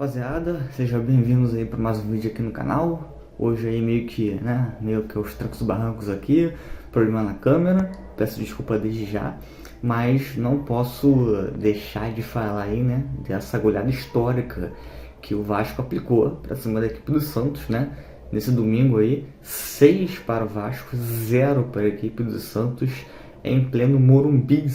rapaziada, sejam bem-vindos aí para mais um vídeo aqui no canal. Hoje aí meio que aos trancos e barrancos aqui, problema na câmera, peço desculpa desde já, mas não posso deixar de falar aí, dessa goleada histórica que o Vasco aplicou para cima da equipe do Santos, nesse domingo aí, 6 para o Vasco, 0 para a equipe do Santos, em pleno Morumbi,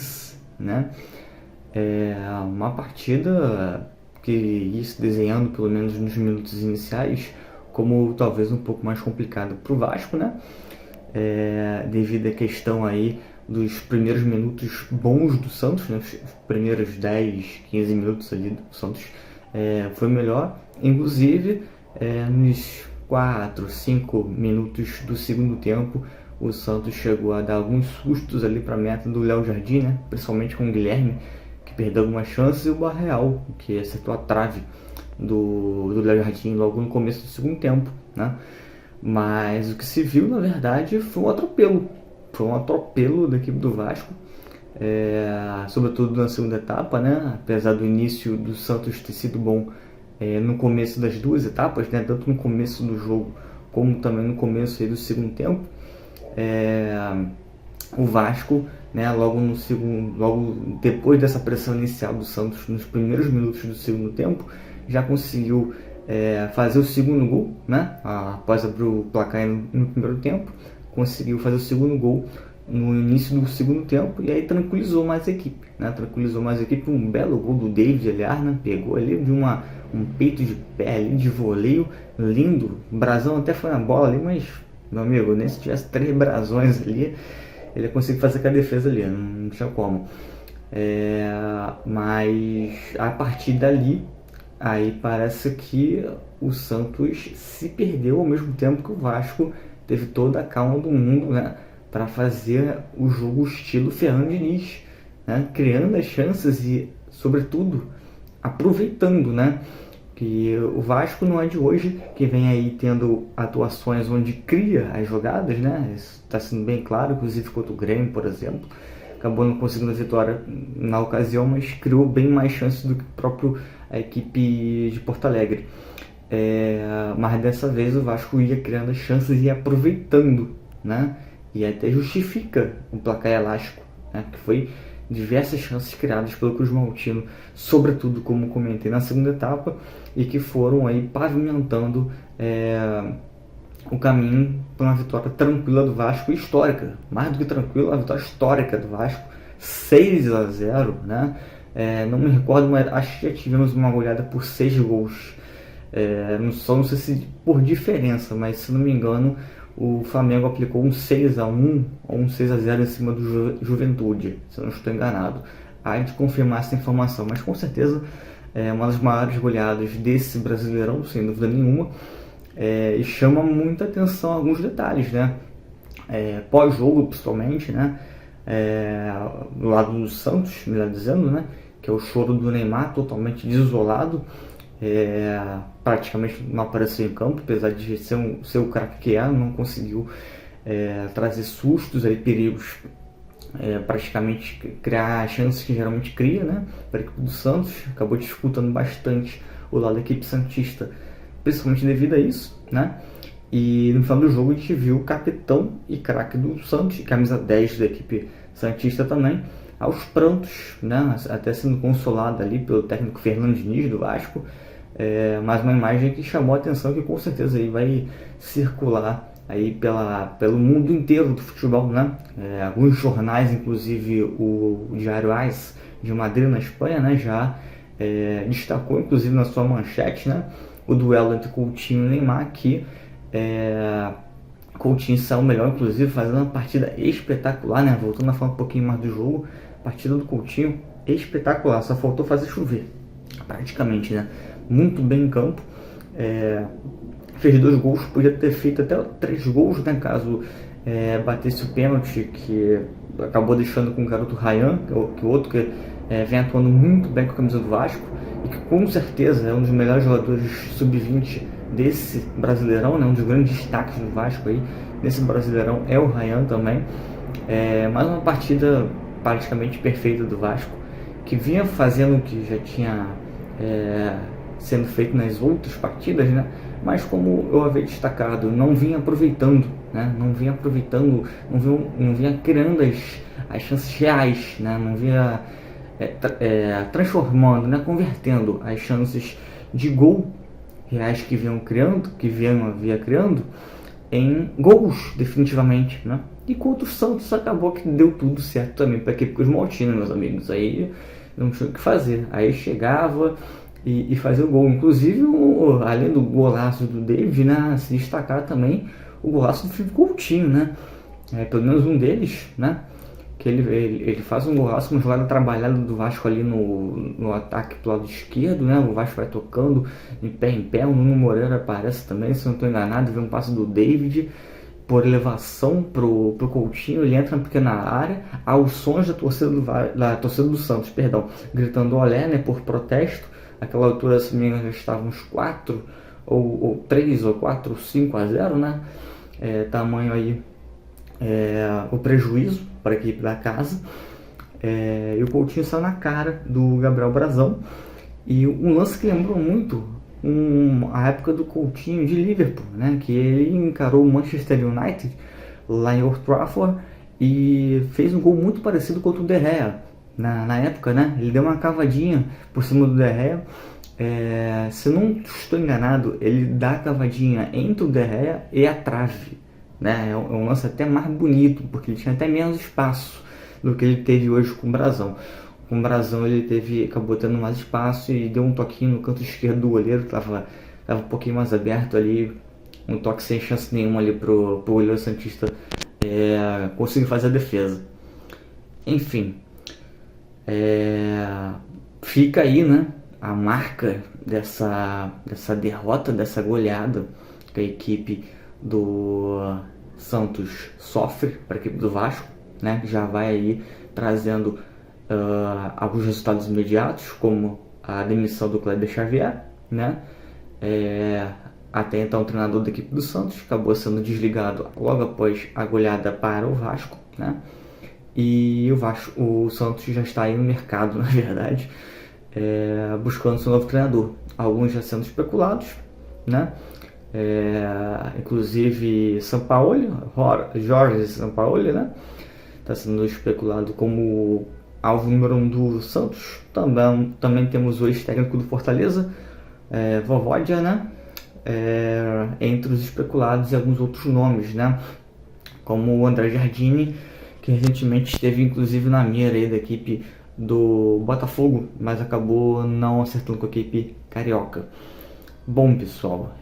É uma partida que ia se desenhando, pelo menos nos minutos iniciais, como talvez um pouco mais complicado para o Vasco, devido à questão aí dos primeiros minutos bons do Santos, os primeiros 10, 15 minutos ali do Santos foi melhor, inclusive nos 4, 5 minutos do segundo tempo, o Santos chegou a dar alguns sustos ali para a meta do Léo Jardim, principalmente com o Guilherme, que perdeu algumas chances, e o Barreal, que acertou a trave do Léo Jardim logo no começo do segundo tempo, Mas o que se viu, na verdade, foi um atropelo da equipe do Vasco, sobretudo na segunda etapa, apesar do início do Santos ter sido bom no começo das duas etapas, tanto no começo do jogo como também no começo aí do segundo tempo. O Vasco, logo depois dessa pressão inicial do Santos, nos primeiros minutos do segundo tempo, já conseguiu fazer o segundo gol, após abrir o placar no primeiro tempo, conseguiu fazer o segundo gol no início do segundo tempo, e aí tranquilizou mais a equipe, um belo gol do David, aliás, pegou ali de um peito de pé ali, de voleio, lindo, o brasão até foi na bola ali, mas, meu amigo, nem se tivesse 3 brasões ali, ele conseguiu fazer aquela defesa ali, não tinha como. Mas a partir dali, aí parece que o Santos se perdeu, ao mesmo tempo que o Vasco teve toda a calma do mundo, para fazer o jogo estilo Fernando Diniz, criando as chances e, sobretudo, aproveitando, que o Vasco não é de hoje, que vem aí tendo atuações onde cria as jogadas, isso está sendo bem claro, inclusive contra o Grêmio, por exemplo, acabou não conseguindo a vitória na ocasião, mas criou bem mais chances do que a equipe de Porto Alegre. Mas dessa vez o Vasco ia criando as chances e aproveitando, e até justifica o placar elástico, que foi diversas chances criadas pelo Cruz Maltino, sobretudo, como comentei, na segunda etapa, e que foram aí pavimentando o caminho para uma vitória tranquila do Vasco, histórica, mais do que tranquila, uma vitória histórica do Vasco, 6-0, não me recordo, mas acho que já tivemos uma goleada por 6 gols, não sei se por diferença, mas se não me engano, o Flamengo aplicou um 6-1 ou um 6-0 em cima do Juventude, se eu não estou enganado. Há de confirmar essa informação, mas com certeza é uma das maiores goleadas desse Brasileirão, sem dúvida nenhuma, e chama muita atenção alguns detalhes, pós-jogo, principalmente, do lado do Santos, melhor dizendo, que é o choro do Neymar, totalmente desolado, praticamente não apareceu em campo, apesar de ser o craque que não conseguiu trazer sustos, perigos, praticamente criar chances que geralmente cria, para a equipe do Santos, acabou dificultando bastante o lado da equipe santista, principalmente devido a isso, e no final do jogo a gente viu o capitão e craque do Santos, camisa 10 da equipe santista também, aos prantos, até sendo consolado ali pelo técnico Fernando Diniz do Vasco, mas uma imagem que chamou a atenção, que com certeza aí vai circular aí pelo mundo inteiro do futebol, alguns jornais, inclusive o Diário AS de Madrid, na Espanha, já destacou, inclusive na sua manchete, o duelo entre Coutinho e Neymar, que Coutinho saiu melhor, inclusive fazendo uma partida espetacular, voltando a falar um pouquinho mais do jogo, a partida do Coutinho espetacular, só faltou fazer chover, praticamente, muito bem em campo, fez 2 gols, podia ter feito até 3 gols, caso batesse o pênalti, que acabou deixando com o garoto Ryan, que o outro que vem atuando muito bem com a camisa do Vasco, e que com certeza é um dos melhores jogadores sub-20 desse Brasileirão, um dos grandes destaques do Vasco aí, nesse Brasileirão é o Ryan também. Mais uma partida praticamente perfeita do Vasco, que vinha fazendo o que já tinha sendo feito nas outras partidas, né? Mas como eu havia destacado, não vinha aproveitando, né? Não vinha criando as chances reais, né? Não vinha transformando, né? Convertendo as chances de gol reais que havia criando em gols, definitivamente, né? E contra o Santos acabou que deu tudo certo também para a equipe Cosmaltina, meus amigos. Aí não tinha o que fazer. Aí chegava e fazia o gol. Inclusive, além do golaço do David, né? Se destacar também o golaço do Felipe Coutinho, né? Pelo menos um deles, né? Que ele faz um golaço, uma jogada trabalhada do Vasco ali no ataque pro lado esquerdo, né? O Vasco vai tocando em pé, o Nuno Moreira aparece também, se eu não estou enganado, vem um passe do David por elevação pro Coutinho, ele entra na pequena área, aos sons da torcida do Santos, perdão, gritando olé, né? Por protesto. Aquela altura, se não me engano, já estavam uns 4 ou 3 ou 4 ou 5-0, né? Tamanho aí o prejuízo para a equipe da casa. E o Coutinho saiu na cara do Gabriel Brazão. E um lance que lembrou muito a época do Coutinho de Liverpool, né? Que ele encarou o Manchester United lá em Old Trafford e fez um gol muito parecido com o De Gea. Na época, né? Ele deu uma cavadinha por cima do De Gea. Se não estou enganado, ele dá a cavadinha entre o De Gea e a trave, né? É um lance até mais bonito, porque ele tinha até menos espaço do que ele teve hoje com o Brazão. Com o Brazão ele acabou tendo mais espaço e deu um toquinho no canto esquerdo do goleiro, que estava um pouquinho mais aberto ali, um toque sem chance nenhuma ali pro goleiro santista conseguir fazer a defesa. Enfim, fica aí, né, a marca dessa derrota, dessa goleada que a equipe do Santos sofre para a equipe do Vasco, né? Já vai aí trazendo alguns resultados imediatos, como a demissão do Kleber Xavier, né? Até então o treinador da equipe do Santos acabou sendo desligado logo após a goleada para o Vasco, né? E o Santos já está aí no mercado, na verdade, buscando seu novo treinador. Alguns já sendo especulados, né? Inclusive Sampaoli, Jorge Sampaoli, né? Está sendo especulado como alvo número 1 do Santos. Também temos o ex-técnico do Fortaleza, Vojvoda, né? Entre os especulados e alguns outros nomes, né? Como o André Jardine, que recentemente esteve inclusive na mira aí da equipe do Botafogo, mas acabou não acertando com a equipe carioca. Bom, pessoal,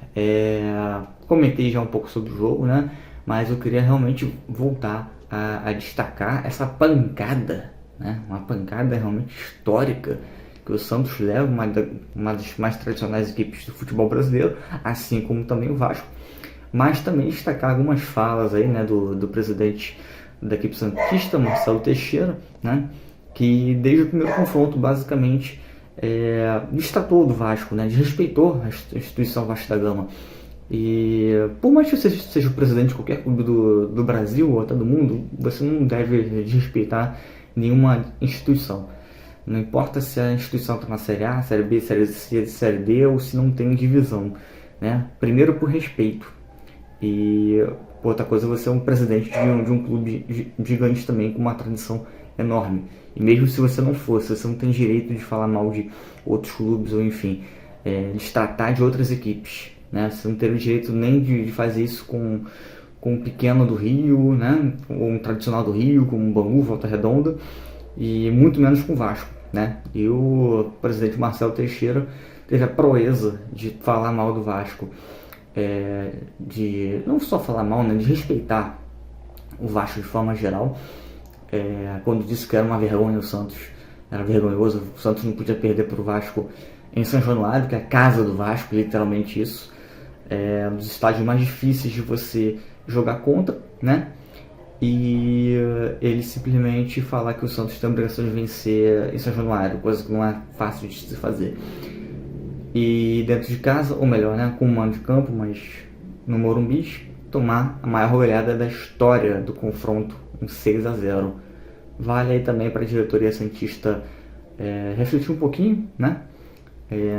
comentei já um pouco sobre o jogo, né? Mas eu queria realmente voltar a destacar essa pancada, né? Uma pancada realmente histórica que o Santos leva, uma das mais tradicionais equipes do futebol brasileiro, assim como também o Vasco. Mas também destacar algumas falas aí, né, do presidente da equipe santista, Marcelo Teixeira, né? Que desde o primeiro confronto, basicamente, destratou do Vasco, né? Desrespeitou a instituição Vasco da Gama. E por mais que você seja o presidente de qualquer clube do Brasil ou até do mundo, você não deve desrespeitar nenhuma instituição. Não importa se a instituição está na Série A, Série B, Série C, Série D ou se não tem divisão, né? Primeiro por respeito. E outra coisa, você é um presidente de um clube gigante também, com uma tradição enorme. E mesmo se você não fosse, você não tem direito de falar mal de outros clubes ou enfim, de tratar de outras equipes, né? Você não teria o direito nem de fazer isso com um pequeno do Rio, né? Ou um tradicional do Rio, como um Bangu, Volta Redonda, e muito menos com o Vasco, né? E o presidente Marcelo Teixeira teve a proeza de falar mal do Vasco, de não só falar mal, né? De respeitar o Vasco de forma geral. Quando disse que era uma vergonha o Santos, era vergonhoso, o Santos não podia perder para o Vasco em São Januário, que é a casa do Vasco, literalmente isso, um dos estádios mais difíceis de você jogar contra, né? E ele simplesmente falar que o Santos tem a obrigação de vencer em São Januário, coisa que não é fácil de se fazer. E dentro de casa, ou melhor, né, com o mando de campo, mas no Morumbi, tomar a maior goleada da história do confronto, um 6-0. Vale aí também para a diretoria santista refletir um pouquinho, né?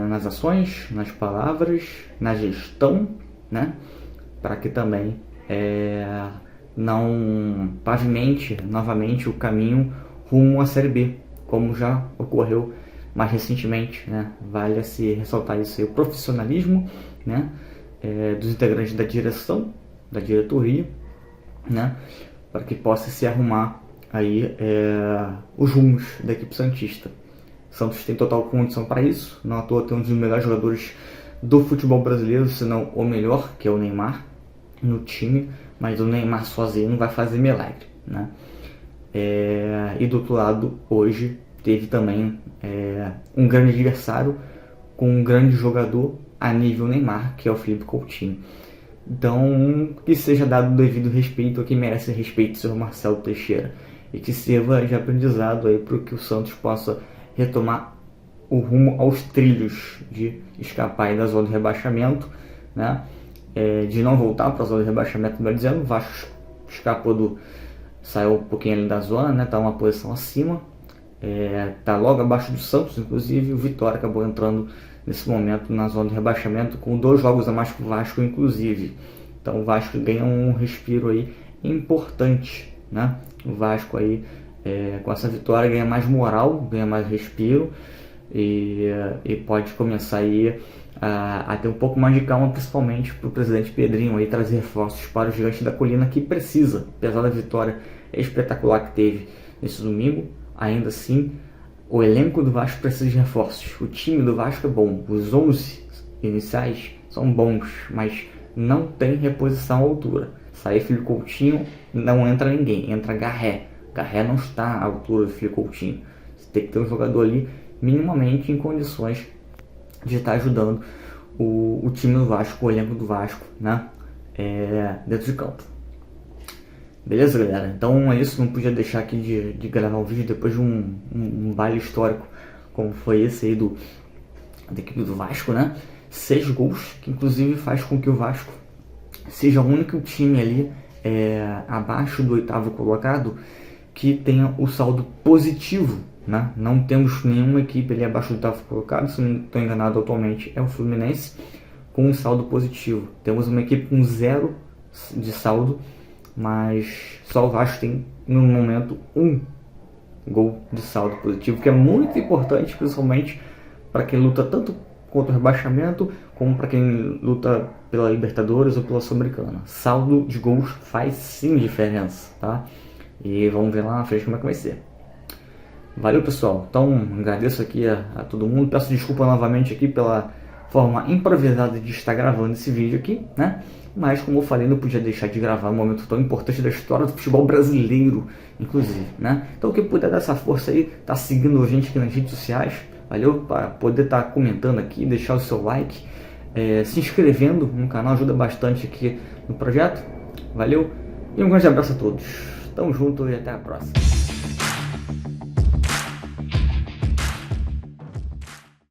nas ações, nas palavras, na gestão, né? Para que também não pavimente novamente o caminho rumo à Série B, como já ocorreu mais recentemente, né? Vale se ressaltar isso aí, o profissionalismo, né? Dos integrantes da direção, da diretoria, né? Para que possa se arrumar aí os rumos da equipe santista. Santos tem total condição para isso, não à toa tem um dos melhores jogadores do futebol brasileiro, se não o melhor, que é o Neymar, no time, mas o Neymar sozinho não vai fazer milagre, né? E do outro lado, hoje teve também um grande adversário com um grande jogador a nível Neymar, que é o Felipe Coutinho. Então, que seja dado o devido respeito a quem merece respeito, seu Marcelo Teixeira, e que sirva de aprendizado aí para que o Santos possa retomar o rumo aos trilhos de escapar aí da zona de rebaixamento, né? De não voltar para a zona de rebaixamento, melhor dizendo. O Vasco escapou saiu um pouquinho ali da zona, né? Tá uma posição acima, tá logo abaixo do Santos, inclusive. O Vitória acabou entrando nesse momento na zona de rebaixamento com 2 jogos a mais que o Vasco, inclusive. Então o Vasco ganha um respiro aí importante, né? O Vasco aí com essa vitória ganha mais moral, ganha mais respiro e pode começar aí a ter um pouco mais de calma, principalmente para o presidente Pedrinho aí trazer reforços para o Gigante da Colina, que precisa, apesar da vitória espetacular que teve nesse domingo. Ainda assim, o elenco do Vasco precisa de reforços. O time do Vasco é bom, os 11 iniciais são bons, mas não tem reposição à altura. Sair Felipe Coutinho, não entra ninguém, entra Garré. Garré não está à altura do Felipe Coutinho. Você tem que ter um jogador ali minimamente em condições de estar ajudando o time do Vasco, o elenco do Vasco, né? Dentro de campo. Beleza, galera? Então é isso, não podia deixar aqui de gravar um vídeo depois de um baile histórico como foi esse aí da equipe do Vasco, né? 6 gols, que inclusive faz com que o Vasco seja o único time ali abaixo do 8º colocado que tenha o saldo positivo, né? Não temos nenhuma equipe ali abaixo do 8º colocado, se não estou enganado atualmente é o Fluminense, com um saldo positivo. Temos uma equipe com 0 de saldo, mas só o Vasco tem no momento 1 gol de saldo positivo, que é muito importante, principalmente para quem luta tanto contra o rebaixamento como para quem luta pela Libertadores ou pela Sul-Americana. Saldo de gols faz sim diferença, tá? E vamos ver lá na frente como é que vai ser. Valeu, pessoal. Então agradeço aqui a todo mundo, peço desculpa novamente aqui pela forma improvisada de estar gravando esse vídeo aqui, né? Mas como eu falei, não podia deixar de gravar um momento tão importante da história do futebol brasileiro, inclusive, né? Então quem puder dar essa força aí, tá seguindo a gente aqui nas redes sociais, valeu? Para poder estar comentando aqui, deixar o seu like, se inscrevendo no canal, ajuda bastante aqui no projeto, valeu? E um grande abraço a todos, tamo junto e até a próxima.